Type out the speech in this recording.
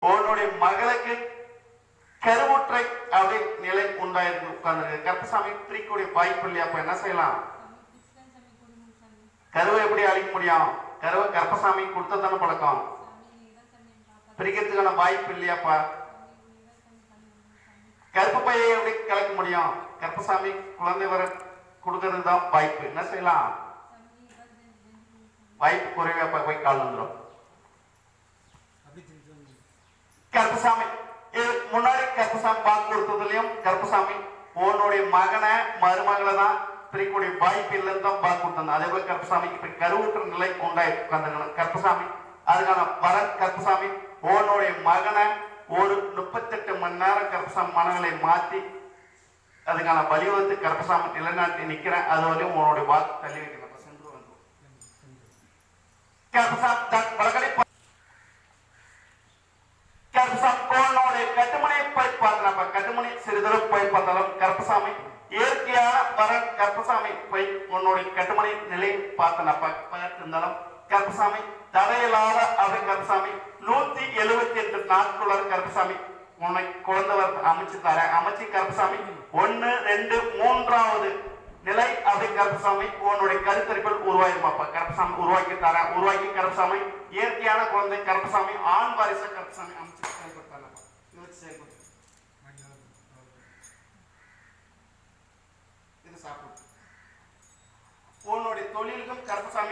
உன்னுடைய மகளுக்கு கருவுற்றை அப்படி நிலை உண்டாயிருக்கு உட்கார்ந்து கருப்பசாமி பிரிக்கக்கூடிய வாய்ப்பு இல்லையா? அப்ப என்ன செய்யலாம்? கருவை எப்படி அழிக்க முடியும்? கருவை கருப்பசாமி கொடுத்ததான பழக்கம், பிரிக்கிறதுக்கான வாய்ப்பு இல்லையாப்பா? கருப்பு பையை எப்படி கலைக்க முடியும்? கருப்பசாமி குழந்தை வர கொடுக்கறது தான் வாய்ப்பு. என்ன செய்யலாம்? வாய்ப்பு குறைவாப்பா, போய் கால் வந்துடும். கருப்பசாமி முன்னாடி கருப்பசாமி வாக்கு கொடுத்ததுலயும் கருப்பசாமி உன்னுடைய மகனை மருமகளை தான் பிரிக்கக்கூடிய வாய்ப்பு இல்லைன்னு தான் வாக்கு கொடுத்தாங்க. அதே போல கருப்பசாமிக்கு இப்ப கருவுற்ற நிலை உண்டாய் உட்கார்ந்து கருப்பசாமி அதுக்கான வரன் கருப்பசாமி உன்னுடைய மகனை ஒரு 38 மணி நேரம் கருப்பசாமி மனங்களை மாற்றி அதுக்கான வலியுறுத்தி கருப்பசாமி நிலைநாட்டி நிக்கிறேன். அது வரையும் உன்னுடைய வாக்கு தள்ளி வைக்கிறேன். சென்று வந்து கருப்பசாமி வழக்கடி கட்டுமனையை போய் பார்க்கிறப்ப கட்டுமனை சிறிதளவு போய் பார்த்தாலும் கருப்பசாமி இயற்கையான வரன் கருப்பசாமி போய் உன்னுடைய கட்டுமனை நிலை பார்த்தனப்ப பார்த்திருந்தாலும் கருப்பசாமி தடையில்லாத அப்படி கருப்பசாமி 178 நாட்களுள்ள கருப்பசாமி உன்னை குழந்தைவர் அமைச்சு தர அமைச்சு கருப்பசாமி 1, 2, 3வது நிலை அப்படி கருப்பசாமி உன்னுடைய கருத்தரிப்பில் உருவாயிருமாப்பா. கருப்பசாமி உருவாக்கி தர உருவாக்கி கருப்பசாமி இயற்கையான குழந்தை கருப்பசாமி ஆண் வாரிச கருப்பசாமி அமைச்சு செயல்படுத்தானப்பா. செயல்படுத்த இது சாப்பிடும் உன்னுடைய தொழிலுக்கும் கருப்பசாமி